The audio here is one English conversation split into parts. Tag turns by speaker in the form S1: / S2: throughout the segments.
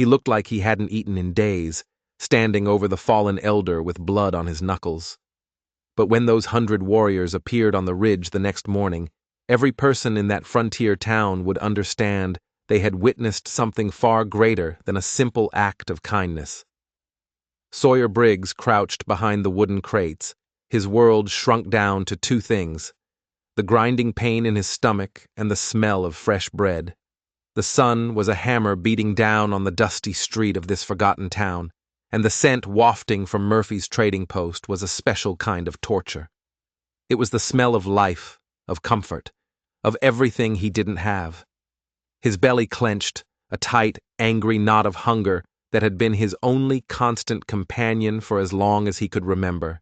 S1: He looked like he hadn't eaten in days, standing over the fallen elder with blood on his knuckles. But when those 100 warriors appeared on the ridge the next morning, every person in that frontier town would understand they had witnessed something far greater than a simple act of kindness. Sawyer Briggs crouched behind the wooden crates, his world shrunk down to two things: the grinding pain in his stomach and the smell of fresh bread. The sun was a hammer beating down on the dusty street of this forgotten town, and the scent wafting from Murphy's trading post was a special kind of torture. It was the smell of life, of comfort, of everything he didn't have. His belly clenched, a tight, angry knot of hunger that had been his only constant companion for as long as he could remember.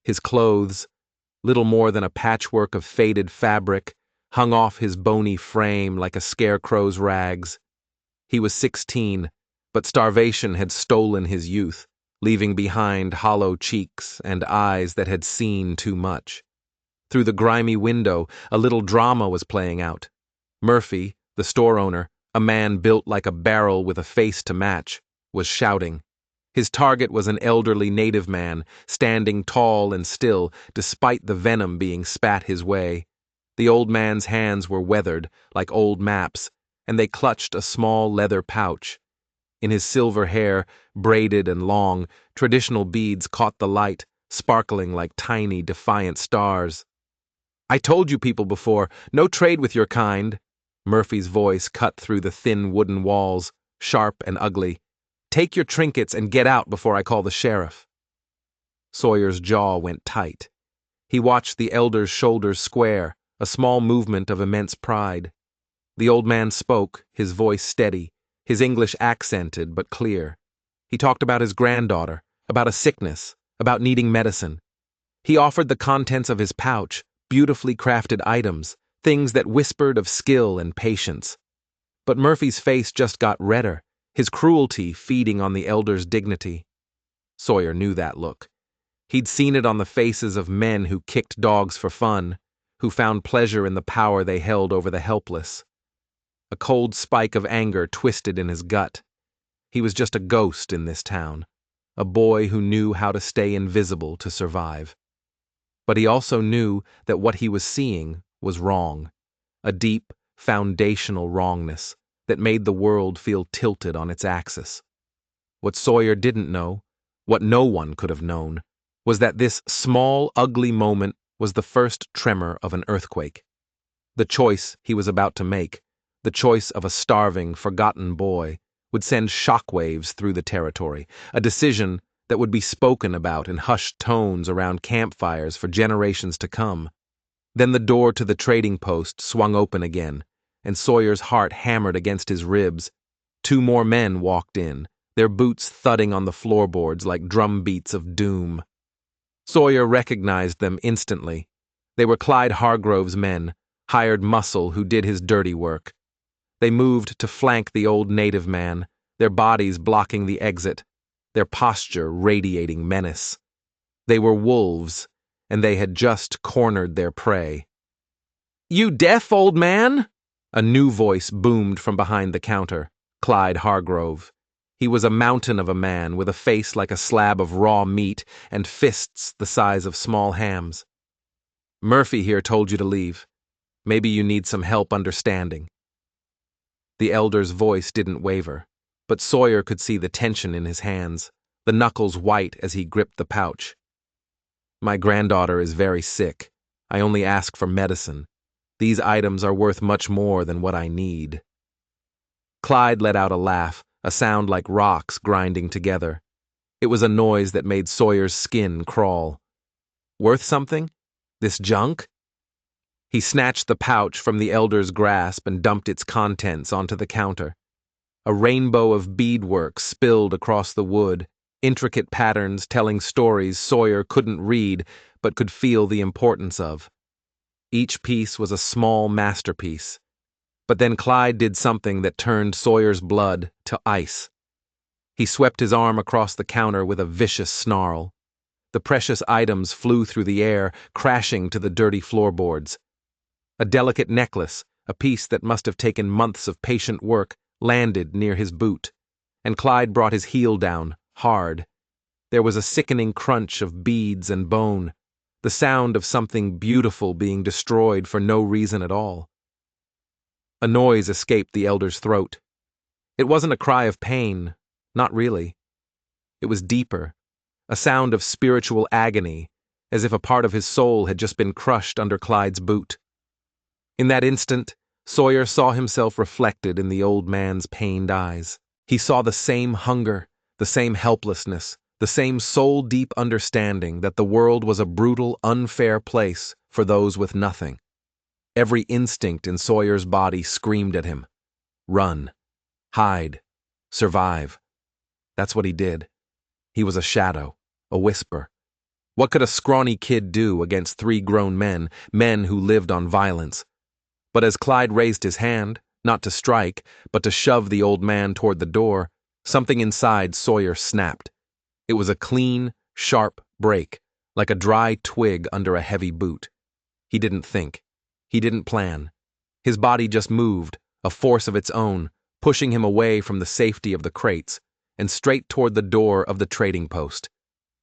S1: His clothes, little more than a patchwork of faded fabric, hung off his bony frame like a scarecrow's rags. He was 16, but starvation had stolen his youth, leaving behind hollow cheeks and eyes that had seen too much. Through the grimy window, a little drama was playing out. Murphy, the store owner, a man built like a barrel with a face to match, was shouting. His target was an elderly native man, standing tall and still, despite the venom being spat his way. The old man's hands were weathered, like old maps, and they clutched a small leather pouch. In his silver hair, braided and long, traditional beads caught the light, sparkling like tiny, defiant stars. "I told you people before, no trade with your kind." Murphy's voice cut through the thin wooden walls, sharp and ugly. "Take your trinkets and get out before I call the sheriff." Sawyer's jaw went tight. He watched the elder's shoulders square, a small movement of immense pride. The old man spoke, his voice steady, his English accented but clear. He talked about his granddaughter, about a sickness, about needing medicine. He offered the contents of his pouch, beautifully crafted items, things that whispered of skill and patience. But Murphy's face just got redder, his cruelty feeding on the elder's dignity. Sawyer knew that look. He'd seen it on the faces of men who kicked dogs for fun, who found pleasure in the power they held over the helpless. A cold spike of anger twisted in his gut. He was just a ghost in this town, a boy who knew how to stay invisible to survive. But he also knew that what he was seeing was wrong, a deep, foundational wrongness that made the world feel tilted on its axis. What Sawyer didn't know, what no one could have known, was that this small, ugly moment was the first tremor of an earthquake. The choice he was about to make, the choice of a starving, forgotten boy, would send shockwaves through the territory, a decision that would be spoken about in hushed tones around campfires for generations to come. Then the door to the trading post swung open again, and Sawyer's heart hammered against his ribs. 2 more men walked in, their boots thudding on the floorboards like drum beats of doom. Sawyer recognized them instantly. They were Clyde Hargrove's men, hired muscle who did his dirty work. They moved to flank the old native man, their bodies blocking the exit, their posture radiating menace. They were wolves, and they had just cornered their prey. "You deaf, old man?" A new voice boomed from behind the counter. Clyde Hargrove. He was a mountain of a man with a face like a slab of raw meat and fists the size of small hams. "Murphy here told you to leave. Maybe you need some help understanding." The elder's voice didn't waver, but Sawyer could see the tension in his hands, the knuckles white as he gripped the pouch. "My granddaughter is very sick. I only ask for medicine. These items are worth much more than what I need." Clyde let out a laugh, a sound like rocks grinding together. It was a noise that made Sawyer's skin crawl. "Worth something? This junk?" He snatched the pouch from the elder's grasp and dumped its contents onto the counter. A rainbow of beadwork spilled across the wood, intricate patterns telling stories Sawyer couldn't read but could feel the importance of. Each piece was a small masterpiece. But then Clyde did something that turned Sawyer's blood to ice. He swept his arm across the counter with a vicious snarl. The precious items flew through the air, crashing to the dirty floorboards. A delicate necklace, a piece that must have taken months of patient work, landed near his boot, and Clyde brought his heel down, hard. There was a sickening crunch of beads and bone, the sound of something beautiful being destroyed for no reason at all. A noise escaped the elder's throat. It wasn't a cry of pain, not really. It was deeper, a sound of spiritual agony, as if a part of his soul had just been crushed under Clyde's boot. In that instant, Sawyer saw himself reflected in the old man's pained eyes. He saw the same hunger, the same helplessness, the same soul-deep understanding that the world was a brutal, unfair place for those with nothing. Every instinct in Sawyer's body screamed at him. Run. Hide. Survive. That's what he did. He was a shadow, a whisper. What could a scrawny kid do against 3 grown men, men who lived on violence? But as Clyde raised his hand, not to strike, but to shove the old man toward the door, something inside Sawyer snapped. It was a clean, sharp break, like a dry twig under a heavy boot. He didn't think. He didn't plan. His body just moved, a force of its own, pushing him away from the safety of the crates, and straight toward the door of the trading post.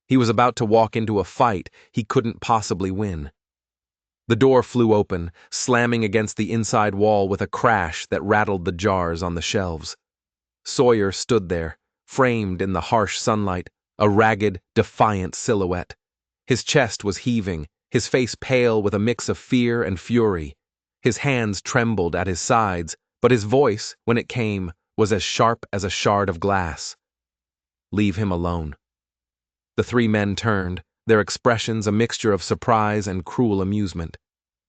S1: He was about to walk into a fight he couldn't possibly win. The door flew open, slamming against the inside wall with a crash that rattled the jars on the shelves. Sawyer stood there, framed in the harsh sunlight, a ragged, defiant silhouette. His chest was heaving, his face pale with a mix of fear and fury. His hands trembled at his sides, but his voice, when it came, was as sharp as a shard of glass. Leave him alone. The 3 men turned, their expressions a mixture of surprise and cruel amusement.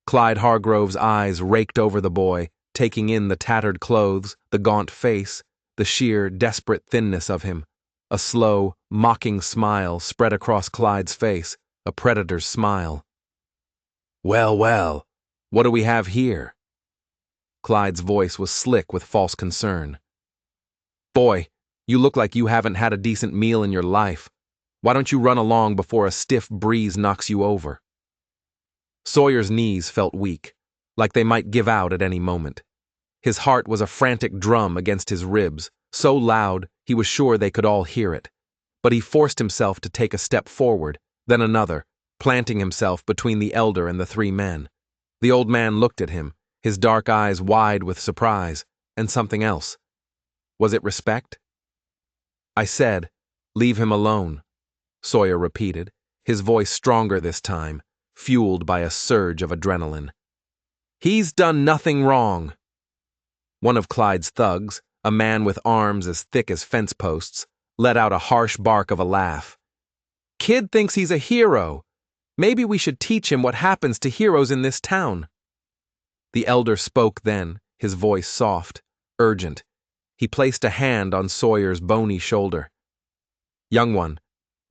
S1: Clyde Hargrove's eyes raked over the boy, taking in the tattered clothes, the gaunt face, the sheer, desperate thinness of him. A slow, mocking smile spread across Clyde's face, a predator's smile. Well, well, what do we have here? Clyde's voice was slick with false concern. Boy, you look like you haven't had a decent meal in your life. Why don't you run along before a stiff breeze knocks you over? Sawyer's knees felt weak, like they might give out at any moment. His heart was a frantic drum against his ribs, so loud he was sure they could all hear it. But he forced himself to take a step forward, then another, planting himself between the elder and the 3 men. The old man looked at him, his dark eyes wide with surprise, and something else. Was it respect? I said, leave him alone, Sawyer repeated, his voice stronger this time, fueled by a surge of adrenaline. He's done nothing wrong. One of Clyde's thugs, a man with arms as thick as fence posts, let out a harsh bark of a laugh. Kid thinks he's a hero. Maybe we should teach him what happens to heroes in this town. The elder spoke then, his voice soft, urgent. He placed a hand on Sawyer's bony shoulder. Young one,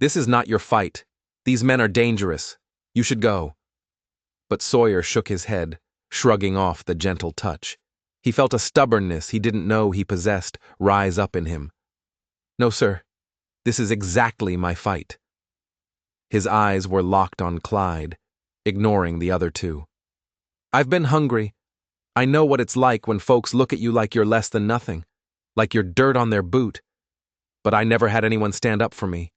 S1: this is not your fight. These men are dangerous. You should go. But Sawyer shook his head, shrugging off the gentle touch. He felt a stubbornness he didn't know he possessed rise up in him. No, sir. This is exactly my fight. His eyes were locked on Clyde, ignoring the other 2. I've been hungry. I know what it's like when folks look at you like you're less than nothing, like you're dirt on their boot. But I never had anyone stand up for me.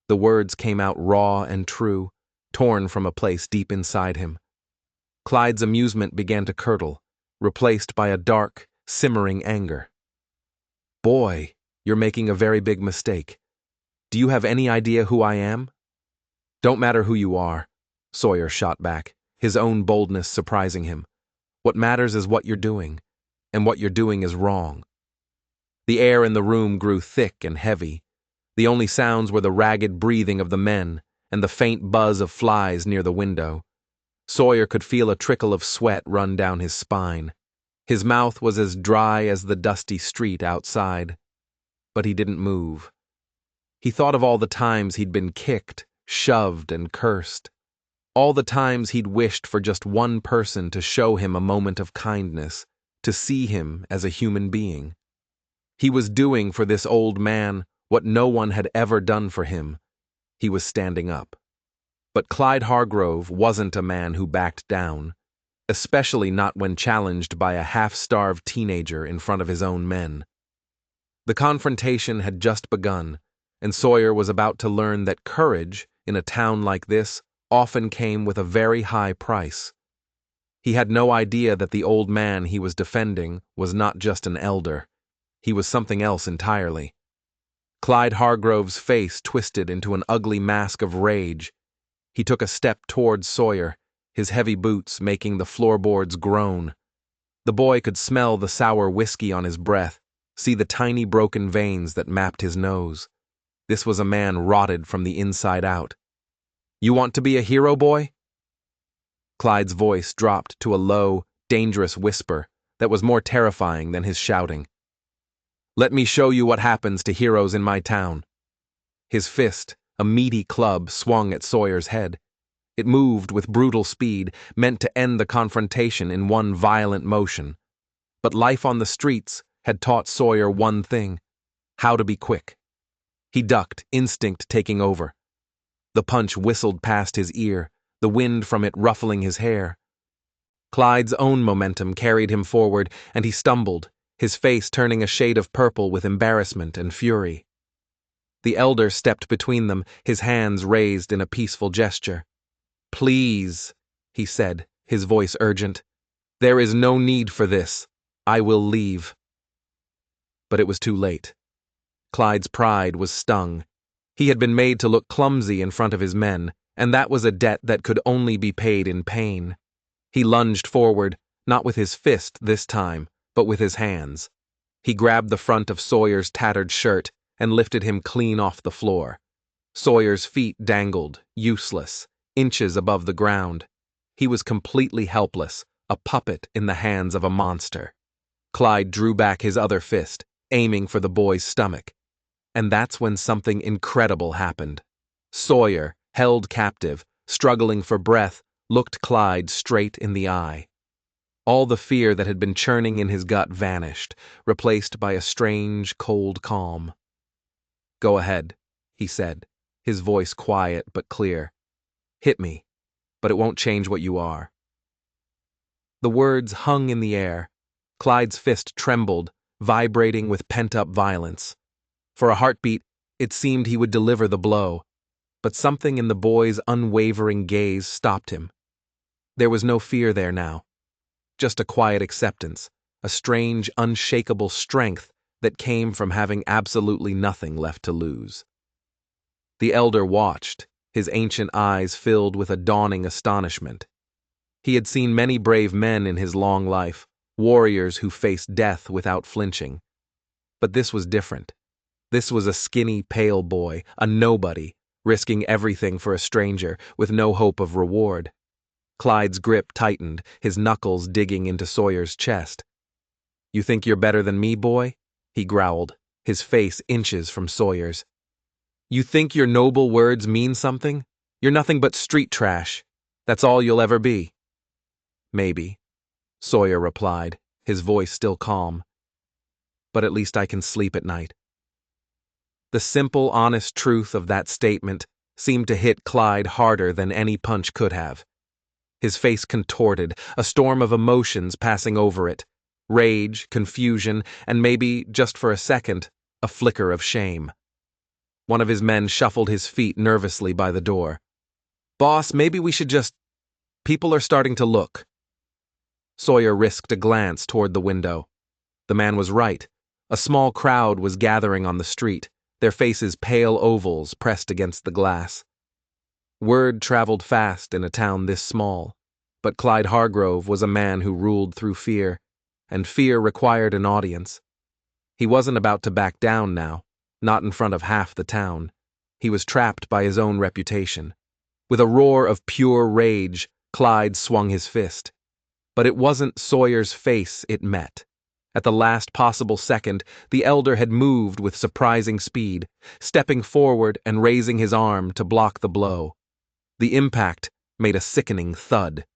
S1: The words came out raw and true, torn from a place deep inside him. Clyde's amusement began to curdle, replaced by a dark, simmering anger. Boy, you're making a very big mistake. Do you have any idea who I am? Don't matter who you are, Sawyer shot back, his own boldness surprising him. What matters is what you're doing, and what you're doing is wrong. The air in the room grew thick and heavy. The only sounds were the ragged breathing of the men and the faint buzz of flies near the window. Sawyer could feel a trickle of sweat run down his spine. His mouth was as dry as the dusty street outside. But he didn't move. He thought of all the times he'd been kicked, shoved, and cursed. All the times he'd wished for just one person to show him a moment of kindness, to see him as a human being. He was doing for this old man what no one had ever done for him. He was standing up. But Clyde Hargrove wasn't a man who backed down, especially not when challenged by a half-starved teenager in front of his own men. The confrontation had just begun, and Sawyer was about to learn that courage, in a town like this, often came with a very high price. He had no idea that the old man he was defending was not just an elder. He was something else entirely. Clyde Hargrove's face twisted into an ugly mask of rage. He took a step towards Sawyer, his heavy boots making the floorboards groan. The boy could smell the sour whiskey on his breath, see the tiny broken veins that mapped his nose. This was a man rotted from the inside out. "You want to be a hero, boy?" Clyde's voice dropped to a low, dangerous whisper that was more terrifying than his shouting. "Let me show you what happens to heroes in my town." His fist, a meaty club, swung at Sawyer's head. It moved with brutal speed, meant to end the confrontation in one violent motion. But life on the streets had taught Sawyer one thing: how to be quick. He ducked, instinct taking over. The punch whistled past his ear, the wind from it ruffling his hair. Clyde's own momentum carried him forward, and he stumbled, his face turning a shade of purple with embarrassment and fury. The elder stepped between them, his hands raised in a peaceful gesture. "Please," he said, his voice urgent. "There is no need for this. I will leave." But it was too late. Clyde's pride was stung. He had been made to look clumsy in front of his men, and that was a debt that could only be paid in pain. He lunged forward, not with his fist this time, but with his hands. He grabbed the front of Sawyer's tattered shirt and lifted him clean off the floor. Sawyer's feet dangled, useless, inches above the ground. He was completely helpless, a puppet in the hands of a monster. Clyde drew back his other fist, aiming for the boy's stomach. And that's when something incredible happened. Sawyer, held captive, struggling for breath, looked Clyde straight in the eye. All the fear that had been churning in his gut vanished, replaced by a strange, cold calm. "Go ahead," he said, his voice quiet but clear. "Hit me, but it won't change what you are." The words hung in the air. Clyde's fist trembled, vibrating with pent-up violence. For a heartbeat, it seemed he would deliver the blow, but something in the boy's unwavering gaze stopped him. There was no fear there now, just a quiet acceptance, a strange, unshakable strength that came from having absolutely nothing left to lose. The elder watched, his ancient eyes filled with a dawning astonishment. He had seen many brave men in his long life, warriors who faced death without flinching. But this was different. This was a skinny, pale boy, a nobody, risking everything for a stranger, with no hope of reward. Clyde's grip tightened, his knuckles digging into Sawyer's chest. "You think you're better than me, boy?" he growled, his face inches from Sawyer's. "You think your noble words mean something? You're nothing but street trash. That's all you'll ever be." "Maybe," Sawyer replied, his voice still calm. "But at least I can sleep at night." The simple, honest truth of that statement seemed to hit Clyde harder than any punch could have. His face contorted, a storm of emotions passing over it. Rage, confusion, and maybe, just for a second, a flicker of shame. One of his men shuffled his feet nervously by the door. "Boss, maybe we should just... People are starting to look." Sawyer risked a glance toward the window. The man was right. A small crowd was gathering on the street, their faces pale ovals pressed against the glass. Word traveled fast in a town this small, but Clyde Hargrove was a man who ruled through fear, and fear required an audience. He wasn't about to back down now, not in front of half the town. He was trapped by his own reputation. With a roar of pure rage, Clyde swung his fist. But it wasn't Sawyer's face it met. At the last possible second, the elder had moved with surprising speed, stepping forward and raising his arm to block the blow. The impact made a sickening thud.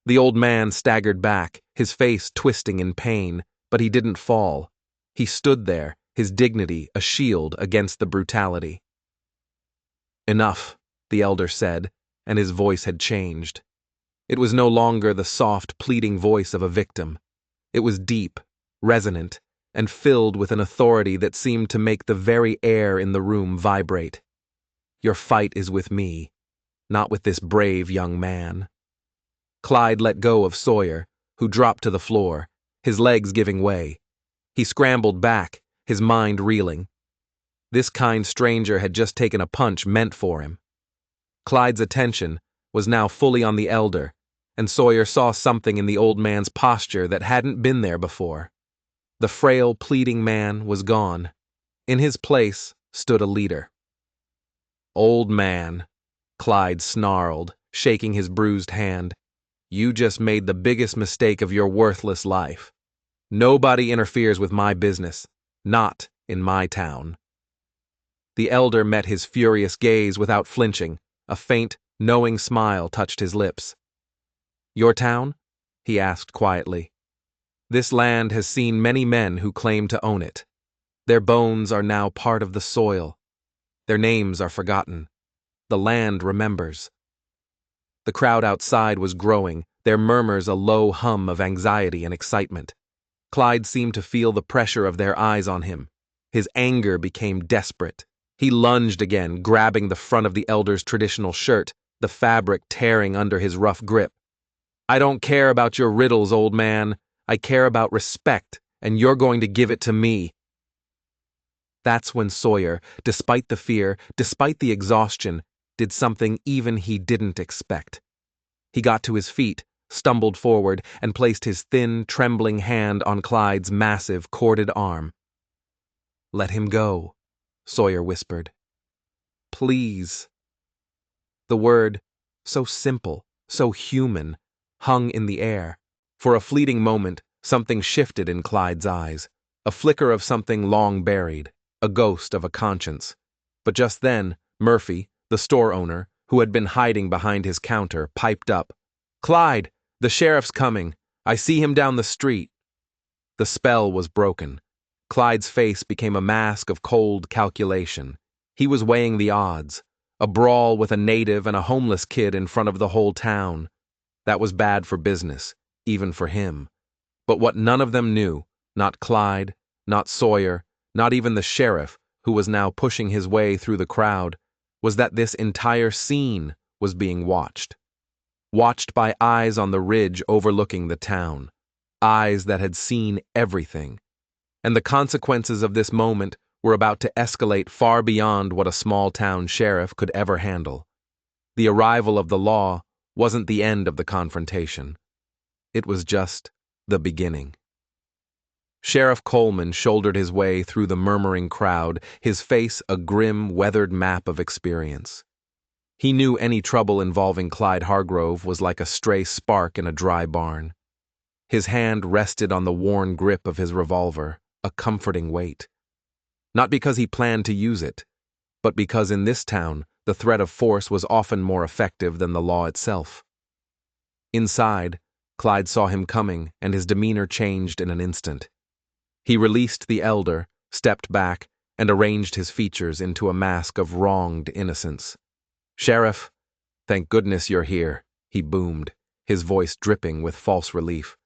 S1: The old man staggered back, his face twisting in pain, but he didn't fall. He stood there, his dignity a shield against the brutality. "Enough," the elder said, and his voice had changed. It was no longer the soft, pleading voice of a victim. It was deep, resonant, and filled with an authority that seemed to make the very air in the room vibrate. Your fight is with me, not with this brave young man. Clyde let go of Sawyer, who dropped to the floor, his legs giving way. He scrambled back, his mind reeling. This kind stranger had just taken a punch meant for him. Clyde's attention was now fully on the elder, and Sawyer saw something in the old man's posture that hadn't been there before. The frail, pleading man was gone. In his place stood a leader. "Old man," Clyde snarled, shaking his bruised hand, "you just made the biggest mistake of your worthless life. Nobody interferes with my business, not in my town." The elder met his furious gaze without flinching. A faint, knowing smile touched his lips. "Your town?" he asked quietly. "This land has seen many men who claim to own it. Their bones are now part of the soil. Their names are forgotten. The land remembers." The crowd outside was growing, their murmurs a low hum of anxiety and excitement. Clyde seemed to feel the pressure of their eyes on him. His anger became desperate. He lunged again, grabbing the front of the elder's traditional shirt, the fabric tearing under his rough grip. "I don't care about your riddles, old man. I care about respect, and you're going to give it to me." That's when Sawyer, despite the fear, despite the exhaustion, did something even he didn't expect. He got to his feet, stumbled forward, and placed his thin, trembling hand on Clyde's massive, corded arm. "Let him go," Sawyer whispered. "Please." The word, so simple, so human, hung in the air. For a fleeting moment, something shifted in Clyde's eyes, a flicker of something long buried, a ghost of a conscience. But just then, Murphy, the store owner, who had been hiding behind his counter, piped up. "Clyde, the sheriff's coming. I see him down the street." The spell was broken. Clyde's face became a mask of cold calculation. He was weighing the odds. A brawl with a native and a homeless kid in front of the whole town. That was bad for business, even for him. But what none of them knew, not Clyde, not Sawyer, not even the sheriff, who was now pushing his way through the crowd, was that this entire scene was being watched. Watched by eyes on the ridge overlooking the town. Eyes that had seen everything. And the consequences of this moment were about to escalate far beyond what a small-town sheriff could ever handle. The arrival of the law wasn't the end of the confrontation. It was just the beginning. Sheriff Coleman shouldered his way through the murmuring crowd, his face a grim, weathered map of experience. He knew any trouble involving Clyde Hargrove was like a stray spark in a dry barn. His hand rested on the worn grip of his revolver, a comforting weight. Not because he planned to use it, but because in this town the threat of force was often more effective than the law itself. Inside, Clyde saw him coming, and his demeanor changed in an instant. He released the elder, stepped back, and arranged his features into a mask of wronged innocence. "Sheriff, thank goodness you're here," he boomed, his voice dripping with false relief.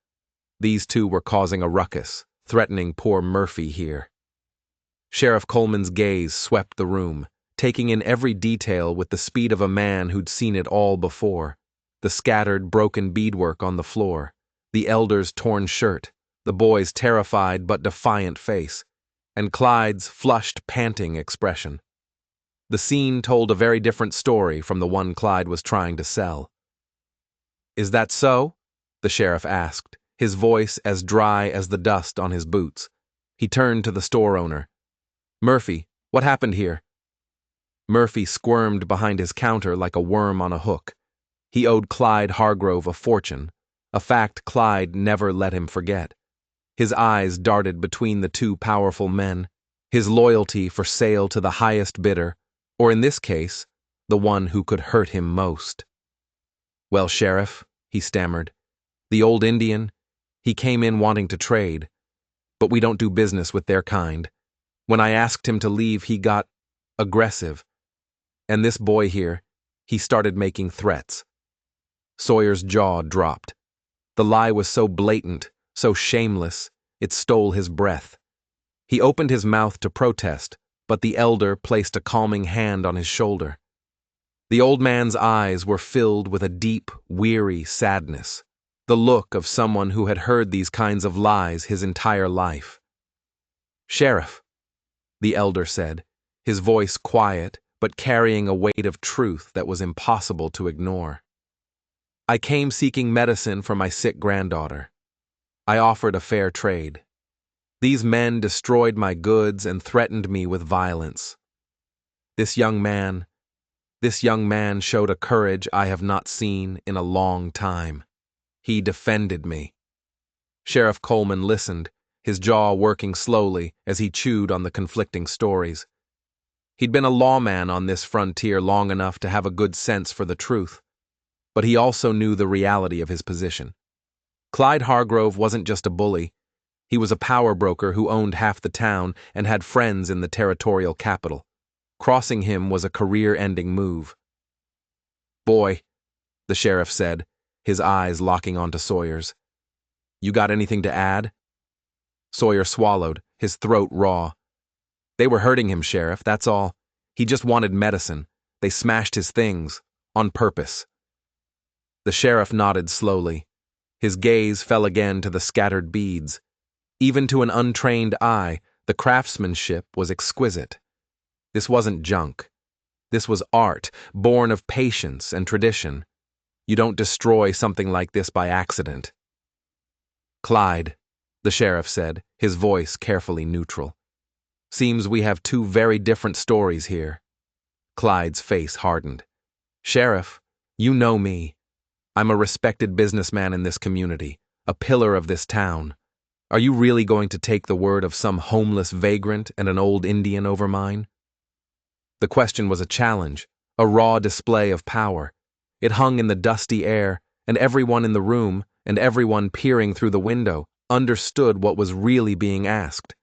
S1: These two were causing a ruckus, threatening poor Murphy here. Sheriff Coleman's gaze swept the room, taking in every detail with the speed of a man who'd seen it all before. The scattered, broken beadwork on the floor, the elder's torn shirt, the boy's terrified but defiant face, and Clyde's flushed, panting expression. The scene told a very different story from the one Clyde was trying to sell. "Is that so?" the sheriff asked, his voice as dry as the dust on his boots. He turned to the store owner. "Murphy, what happened here?" Murphy squirmed behind his counter like a worm on a hook. He owed Clyde Hargrove a fortune, a fact Clyde never let him forget. His eyes darted between the two powerful men, his loyalty for sale to the highest bidder, or in this case, the one who could hurt him most. "Well, Sheriff," he stammered, "the old Indian, he came in wanting to trade, but we don't do business with their kind. When I asked him to leave, he got aggressive. And this boy here, he started making threats." Sawyer's jaw dropped. The lie was so blatant, so shameless, it stole his breath. He opened his mouth to protest, but the elder placed a calming hand on his shoulder. The old man's eyes were filled with a deep, weary sadness, the look of someone who had heard these kinds of lies his entire life. "Sheriff," the elder said, his voice quiet but carrying a weight of truth that was impossible to ignore. "I came seeking medicine for my sick granddaughter. I offered a fair trade. These men destroyed my goods and threatened me with violence. This young man showed a courage I have not seen in a long time. He defended me." Sheriff Coleman listened, his jaw working slowly as he chewed on the conflicting stories. He'd been a lawman on this frontier long enough to have a good sense for the truth, but he also knew the reality of his position. Clyde Hargrove wasn't just a bully. He was a power broker who owned half the town and had friends in the territorial capital. Crossing him was a career-ending move. "Boy," the sheriff said, his eyes locking onto Sawyer's. "You got anything to add?" Sawyer swallowed, his throat raw. "They were hurting him, Sheriff, that's all. He just wanted medicine. They smashed his things. On purpose." The sheriff nodded slowly. His gaze fell again to the scattered beads. Even to an untrained eye, the craftsmanship was exquisite. This wasn't junk. This was art, born of patience and tradition. You don't destroy something like this by accident. "Clyde," the sheriff said, his voice carefully neutral. "Seems we have two very different stories here." Clyde's face hardened. "Sheriff, you know me. I'm a respected businessman in this community, a pillar of this town. Are you really going to take the word of some homeless vagrant and an old Indian over mine?" The question was a challenge, a raw display of power. It hung in the dusty air, and everyone in the room, and everyone peering through the window, understood what was really being asked.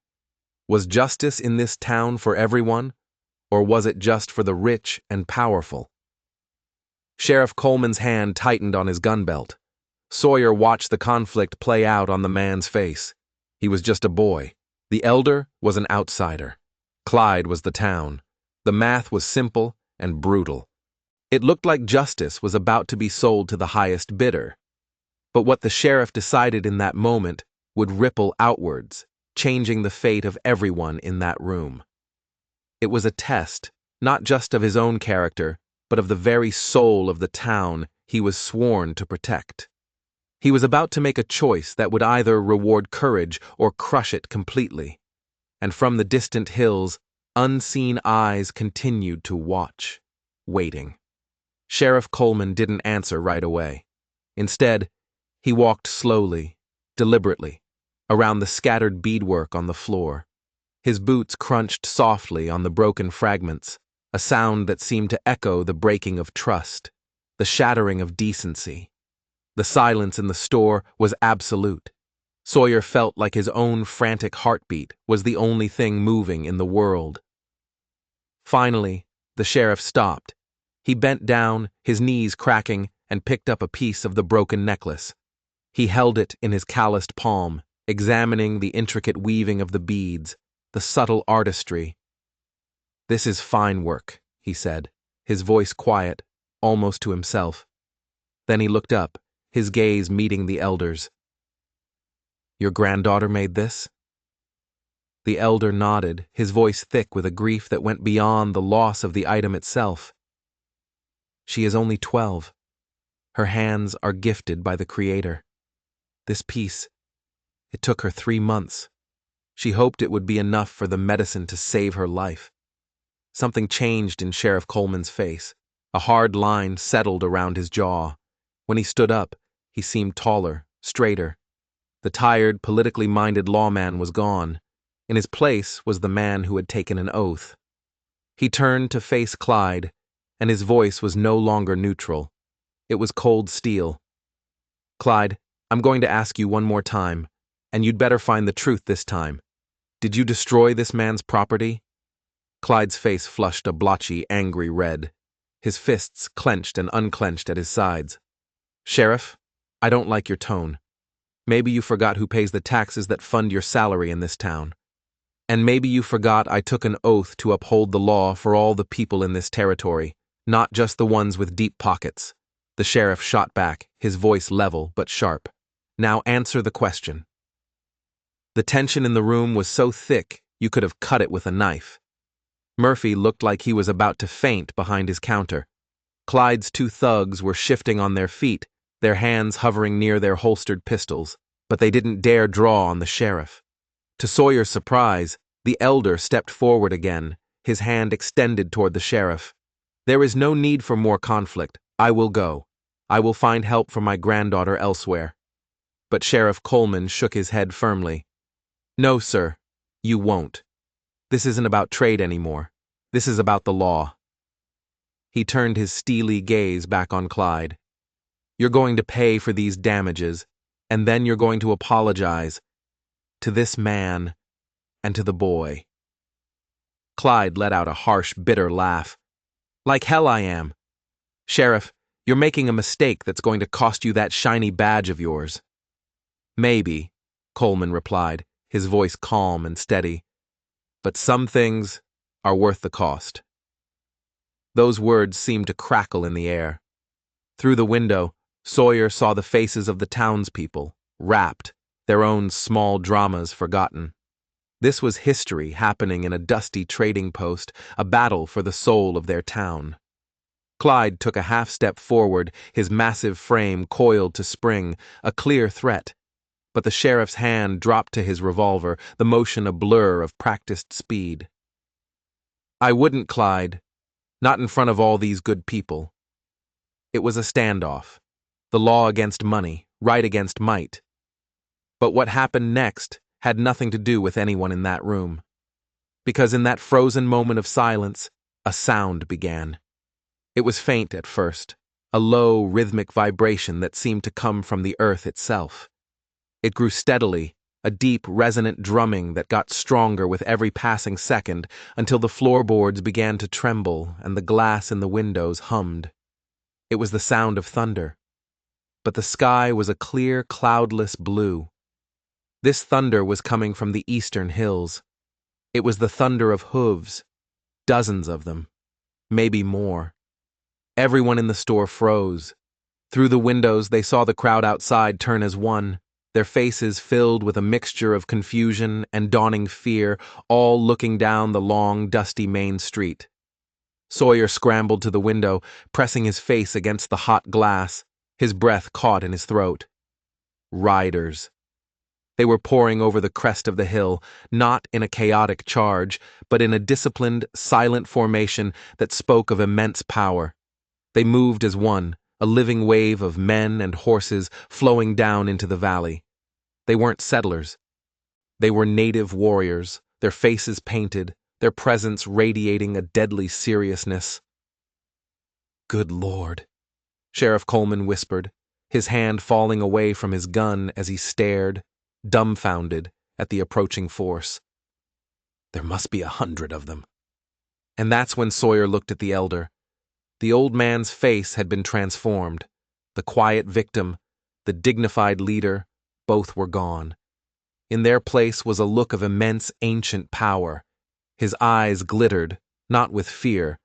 S1: Was justice in this town for everyone, or was it just for the rich and powerful? Sheriff Coleman's hand tightened on his gun belt. Sawyer watched the conflict play out on the man's face. He was just a boy. The elder was an outsider. Clyde was the town. The math was simple and brutal. It looked like justice was about to be sold to the highest bidder. But what the sheriff decided in that moment would ripple outwards, changing the fate of everyone in that room. It was a test, not just of his own character, but of the very soul of the town he was sworn to protect. He was about to make a choice that would either reward courage or crush it completely. And from the distant hills, unseen eyes continued to watch, waiting. Sheriff Coleman didn't answer right away. Instead, he walked slowly, deliberately, around the scattered beadwork on the floor. His boots crunched softly on the broken fragments, a sound that seemed to echo the breaking of trust, the shattering of decency. The silence in the store was absolute. Sawyer felt like his own frantic heartbeat was the only thing moving in the world. Finally, the sheriff stopped. He bent down, his knees cracking, and picked up a piece of the broken necklace. He held it in his calloused palm, examining the intricate weaving of the beads, the subtle artistry. "This is fine work," he said, his voice quiet, almost to himself. Then he looked up, his gaze meeting the elder's. "Your granddaughter made this?" The elder nodded, his voice thick with a grief that went beyond the loss of the item itself. "She is only 12. Her hands are gifted by the Creator. This piece, it took her 3 months. She hoped it would be enough for the medicine to save her life." Something changed in Sheriff Coleman's face. A hard line settled around his jaw. When he stood up, he seemed taller, straighter. The tired, politically minded lawman was gone. In his place was the man who had taken an oath. He turned to face Clyde, and his voice was no longer neutral. It was cold steel. "Clyde, I'm going to ask you one more time, and you'd better find the truth this time. Did you destroy this man's property?" Clyde's face flushed a blotchy, angry red. His fists clenched and unclenched at his sides. "Sheriff, I don't like your tone. Maybe you forgot who pays the taxes that fund your salary in this town." And maybe you forgot I took an oath to uphold the law for all the people in this territory, not just the ones with deep pockets. The sheriff shot back, his voice level but sharp. Now answer the question. The tension in the room was so thick you could have cut it with a knife. Murphy looked like he was about to faint behind his counter. Clyde's two thugs were shifting on their feet, their hands hovering near their holstered pistols, but they didn't dare draw on the sheriff. To Sawyer's surprise, the elder stepped forward again, his hand extended toward the sheriff. There is no need for more conflict. I will go. I will find help for my granddaughter elsewhere. But Sheriff Coleman shook his head firmly. No, sir, you won't. This isn't about trade anymore. This is about the law. He turned his steely gaze back on Clyde. You're going to pay for these damages, and then you're going to apologize to this man and to the boy. Clyde let out a harsh, bitter laugh. Like hell I am. Sheriff, you're making a mistake that's going to cost you that shiny badge of yours. Maybe, Coleman replied, his voice calm and steady. But some things are worth the cost. Those words seemed to crackle in the air. Through the window, Sawyer saw the faces of the townspeople, rapt, their own small dramas forgotten. This was history happening in a dusty trading post, a battle for the soul of their town. Clyde took a half-step forward, his massive frame coiled to spring, a clear threat. But the sheriff's hand dropped to his revolver, the motion a blur of practiced speed. I wouldn't, Clyde. Not in front of all these good people. It was a standoff. The law against money, right against might. But what happened next had nothing to do with anyone in that room. Because in that frozen moment of silence, a sound began. It was faint at first, a low, rhythmic vibration that seemed to come from the earth itself. It grew steadily, a deep, resonant drumming that got stronger with every passing second until the floorboards began to tremble and the glass in the windows hummed. It was the sound of thunder. But the sky was a clear, cloudless blue. This thunder was coming from the eastern hills. It was the thunder of hooves, dozens of them, maybe more. Everyone in the store froze. Through the windows they saw the crowd outside turn as one, their faces filled with a mixture of confusion and dawning fear, all looking down the long, dusty main street. Sawyer scrambled to the window, pressing his face against the hot glass, his breath caught in his throat. Riders. They were pouring over the crest of the hill, not in a chaotic charge, but in a disciplined, silent formation that spoke of immense power. They moved as one, a living wave of men and horses flowing down into the valley. They weren't settlers. They were native warriors, their faces painted, their presence radiating a deadly seriousness. Good Lord, Sheriff Coleman whispered, his hand falling away from his gun as he stared, dumbfounded, at the approaching force. There must be 100 of them. And that's when Sawyer looked at the elder. The old man's face had been transformed. The quiet victim, the dignified leader, both were gone. In their place was a look of immense ancient power. His eyes glittered, not with fear,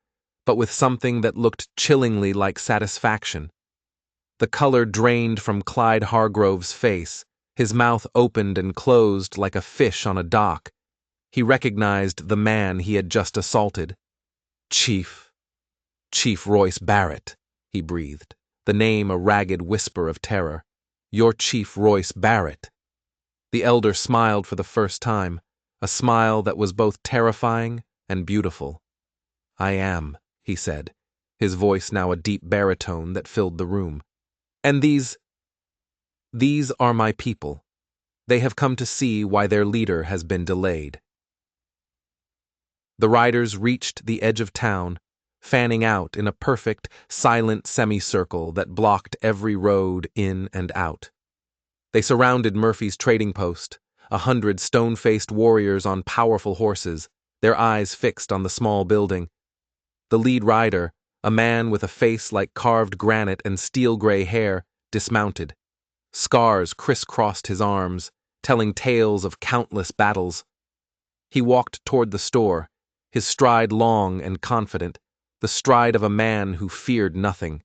S1: but with something that looked chillingly like satisfaction. The color drained from Clyde Hargrove's face. His mouth opened and closed like a fish on a dock. He recognized the man he had just assaulted. Chief Royce Barrett, he breathed, the name a ragged whisper of terror. You're Chief Royce Barrett. The elder smiled for the first time, a smile that was both terrifying and beautiful. I am, he said, his voice now a deep baritone that filled the room. And these are my people. They have come to see why their leader has been delayed. The riders reached the edge of town, fanning out in a perfect, silent semicircle that blocked every road in and out. They surrounded Murphy's trading post, 100 stone-faced warriors on powerful horses, their eyes fixed on the small building. The lead rider, a man with a face like carved granite and steel-gray hair, dismounted. Scars crisscrossed his arms, telling tales of countless battles. He walked toward the store, his stride long and confident, the stride of a man who feared nothing.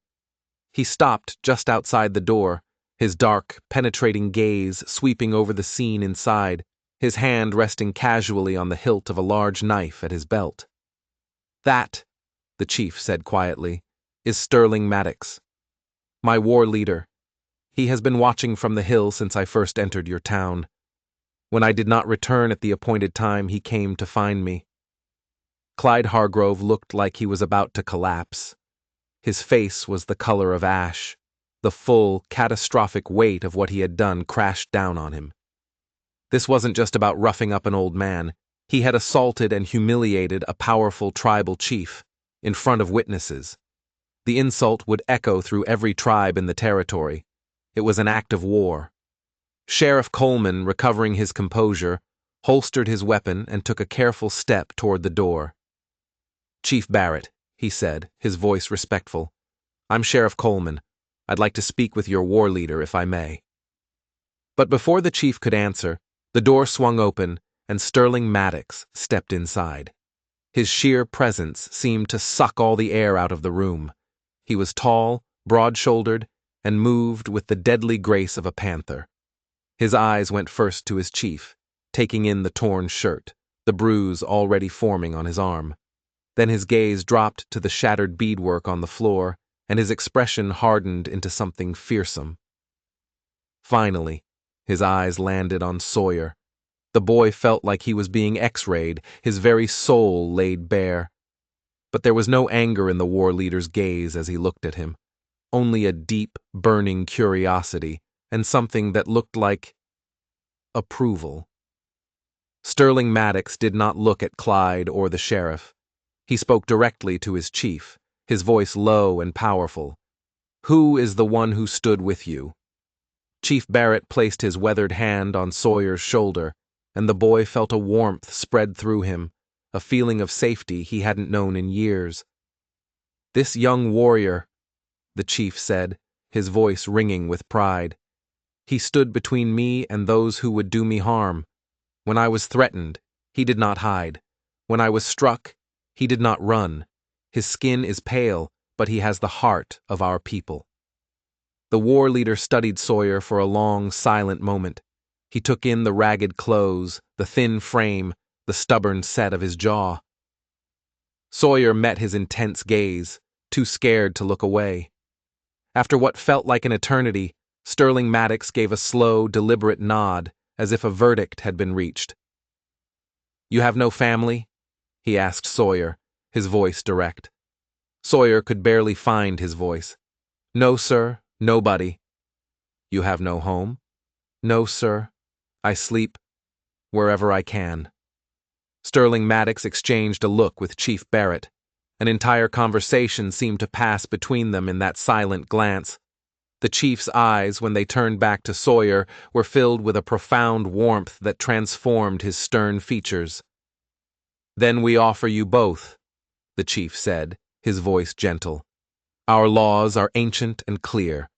S1: He stopped just outside the door, his dark, penetrating gaze sweeping over the scene inside, his hand resting casually on the hilt of a large knife at his belt. "That," the chief said quietly, "is Sterling Maddox, my war leader. He has been watching from the hill since I first entered your town. When I did not return at the appointed time, he came to find me." Clyde Hargrove looked like he was about to collapse. His face was the color of ash. The full, catastrophic weight of what he had done crashed down on him. This wasn't just about roughing up an old man. He had assaulted and humiliated a powerful tribal chief, in front of witnesses. The insult would echo through every tribe in the territory. It was an act of war. Sheriff Coleman, recovering his composure, holstered his weapon and took a careful step toward the door. "Chief Barrett," he said, his voice respectful. "I'm Sheriff Coleman. I'd like to speak with your war leader, if I may." But before the chief could answer, the door swung open and Sterling Maddox stepped inside. His sheer presence seemed to suck all the air out of the room. He was tall, broad-shouldered, and moved with the deadly grace of a panther. His eyes went first to his chief, taking in the torn shirt, the bruise already forming on his arm. Then his gaze dropped to the shattered beadwork on the floor, and his expression hardened into something fearsome. Finally, his eyes landed on Sawyer. The boy felt like he was being X-rayed, his very soul laid bare. But there was no anger in the war leader's gaze as he looked at him, only a deep, burning curiosity, and something that looked like approval. Sterling Maddox did not look at Clyde or the sheriff. He spoke directly to his chief, his voice low and powerful. "Who is the one who stood with you?" Chief Barrett placed his weathered hand on Sawyer's shoulder, and the boy felt a warmth spread through him, a feeling of safety he hadn't known in years. "This young warrior," the chief said, his voice ringing with pride. "He stood between me and those who would do me harm. When I was threatened, he did not hide. When I was struck, he did not run. His skin is pale, but he has the heart of our people." The war leader studied Sawyer for a long, silent moment. He took in the ragged clothes, the thin frame, the stubborn set of his jaw. Sawyer met his intense gaze, too scared to look away. After what felt like an eternity, Sterling Maddox gave a slow, deliberate nod, as if a verdict had been reached. "You have no family?" he asked Sawyer, his voice direct. Sawyer could barely find his voice. "No, sir, nobody." "You have no home?" "No, sir. I sleep wherever I can." Sterling Maddox exchanged a look with Chief Barrett. An entire conversation seemed to pass between them in that silent glance. The chief's eyes, when they turned back to Sawyer, were filled with a profound warmth that transformed his stern features. "Then we offer you both," the chief said, his voice gentle. "Our laws are ancient and clear.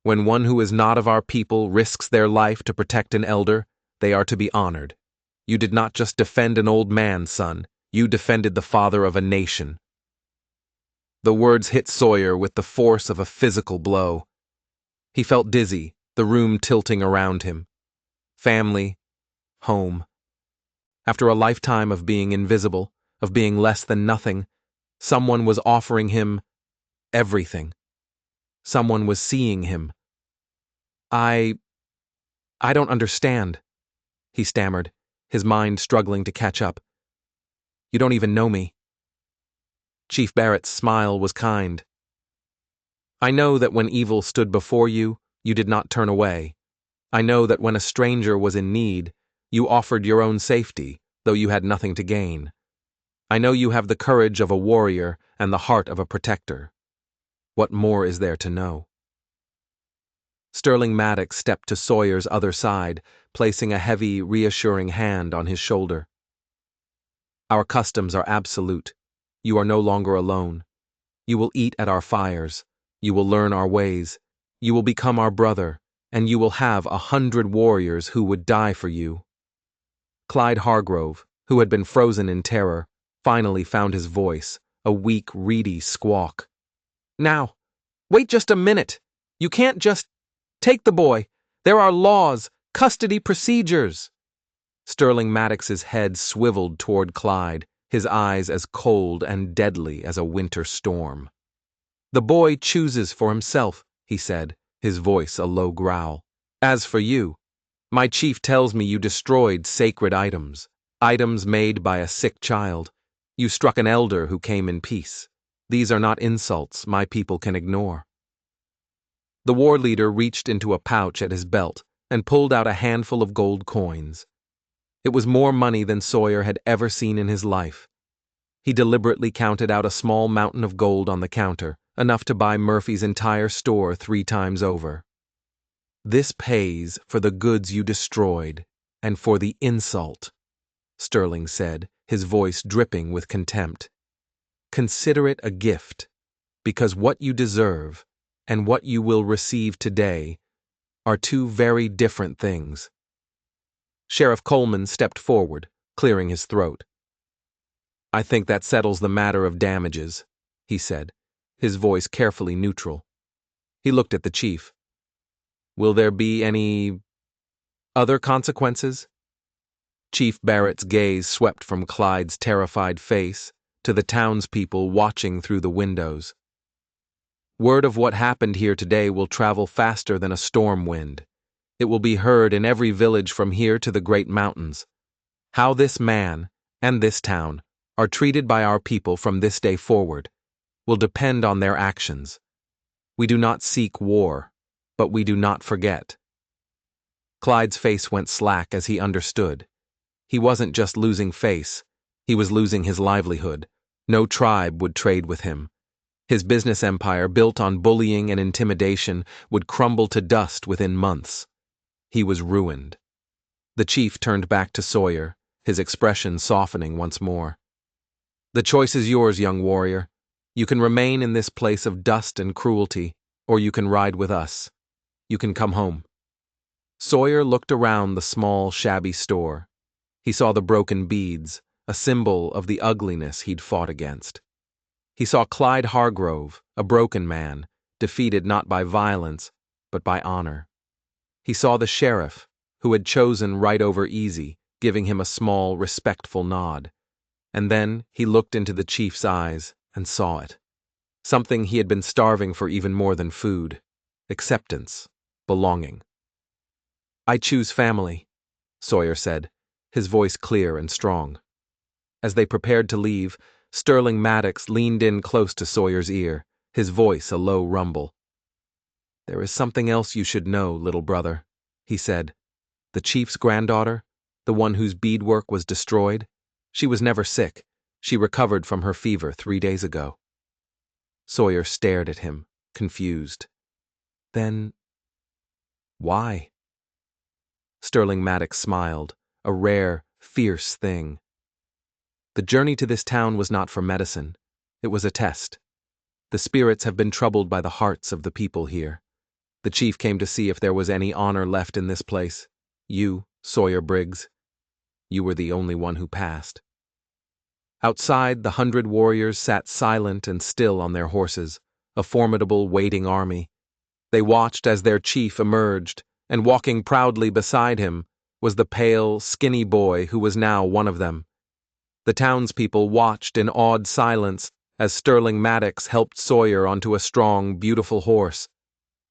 S1: When one who is not of our people risks their life to protect an elder, they are to be honored. You did not just defend an old man, son. You defended the father of a nation." The words hit Sawyer with the force of a physical blow. He felt dizzy, the room tilting around him. Family, home. After a lifetime of being invisible, of being less than nothing, someone was offering him everything. Someone was seeing him. I don't understand," he stammered, his mind struggling to catch up. "You don't even know me." Chief Barrett's smile was kind. "I know that when evil stood before you, you did not turn away. I know that when a stranger was in need, you offered your own safety, though you had nothing to gain. I know you have the courage of a warrior and the heart of a protector. What more is there to know?" Sterling Maddox stepped to Sawyer's other side, placing a heavy, reassuring hand on his shoulder. "Our customs are absolute. You are no longer alone. You will eat at our fires. You will learn our ways. You will become our brother, and you will have 100 warriors who would die for you." Clyde Hargrove, who had been frozen in terror, finally found his voice, a weak, reedy squawk. "Now, wait just a minute! You can't just take the boy! There are laws, custody procedures!" Sterling Maddox's head swiveled toward Clyde, his eyes as cold and deadly as a winter storm. "The boy chooses for himself," he said, his voice a low growl. "As for you, my chief tells me you destroyed sacred items, items made by a sick child. You struck an elder who came in peace. These are not insults my people can ignore." The war leader reached into a pouch at his belt and pulled out a handful of gold coins. It was more money than Sawyer had ever seen in his life. He deliberately counted out a small mountain of gold on the counter, enough to buy Murphy's entire store 3 times over. "This pays for the goods you destroyed, and for the insult," Sterling said, his voice dripping with contempt. "Consider it a gift, because what you deserve, and what you will receive today, are 2 very different things." Sheriff Coleman stepped forward, clearing his throat. "I think that settles the matter of damages," he said, his voice carefully neutral. He looked at the chief. "Will there be any other consequences?" Chief Barrett's gaze swept from Clyde's terrified face to the townspeople watching through the windows. "Word of what happened here today will travel faster than a storm wind. It will be heard in every village from here to the great mountains. How this man, and this town, are treated by our people from this day forward will depend on their actions. We do not seek war, but we do not forget." Clyde's face went slack as he understood. He wasn't just losing face, he was losing his livelihood. No tribe would trade with him. His business empire, built on bullying and intimidation, would crumble to dust within months. He was ruined. The chief turned back to Sawyer, his expression softening once more. "The choice is yours, young warrior. You can remain in this place of dust and cruelty, or you can ride with us. You can come home." Sawyer looked around the small, shabby store. He saw the broken beads, a symbol of the ugliness he'd fought against. He saw Clyde Hargrove, a broken man, defeated not by violence, but by honor. He saw the sheriff, who had chosen right over easy, giving him a small, respectful nod. And then he looked into the chief's eyes and saw it. Something he had been starving for even more than food. Acceptance. Belonging. "I choose family," Sawyer said, his voice clear and strong. As they prepared to leave, Sterling Maddox leaned in close to Sawyer's ear, his voice a low rumble. "There is something else you should know, little brother," he said. "The chief's granddaughter, the one whose beadwork was destroyed, she was never sick. She recovered from her fever 3 days ago." Sawyer stared at him, confused. "Then why?" Sterling Maddox smiled, a rare, fierce thing. "The journey to this town was not for medicine. It was a test. The spirits have been troubled by the hearts of the people here. The chief came to see if there was any honor left in this place. You, Sawyer Briggs. You were the only one who passed." Outside, the 100 warriors sat silent and still on their horses, a formidable waiting army. They watched as their chief emerged, and walking proudly beside him was the pale, skinny boy who was now one of them. The townspeople watched in awed silence as Sterling Maddox helped Sawyer onto a strong, beautiful horse.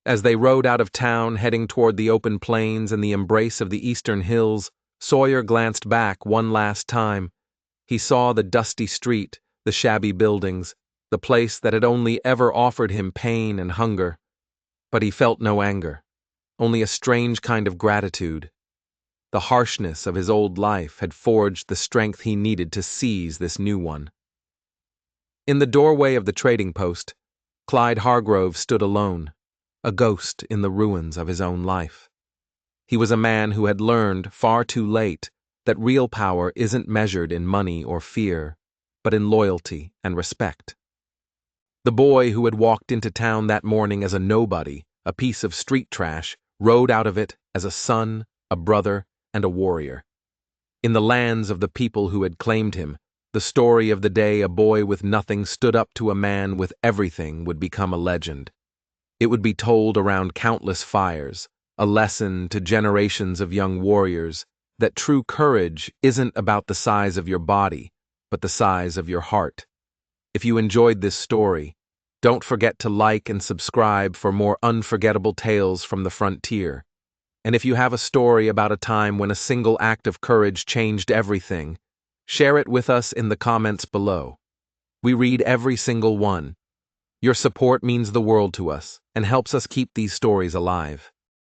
S1: As they rode out of town, heading toward the open plains and the embrace of the eastern hills, Sawyer glanced back one last time. He saw the dusty street, the shabby buildings, the place that had only ever offered him pain and hunger. But he felt no anger, only a strange kind of gratitude. The harshness of his old life had forged the strength he needed to seize this new one. In the doorway of the trading post, Clyde Hargrove stood alone, a ghost in the ruins of his own life. He was a man who had learned, far too late, that real power isn't measured in money or fear, but in loyalty and respect. The boy who had walked into town that morning as a nobody, a piece of street trash, rode out of it as a son, a brother, and a warrior. In the lands of the people who had claimed him, the story of the day a boy with nothing stood up to a man with everything would become a legend. It would be told around countless fires, a lesson to generations of young warriors that true courage isn't about the size of your body, but the size of your heart. If you enjoyed this story, don't forget to like and subscribe for more unforgettable tales from the frontier. And if you have a story about a time when a single act of courage changed everything, share it with us in the comments below. We read every single one. Your support means the world to us and helps us keep these stories alive.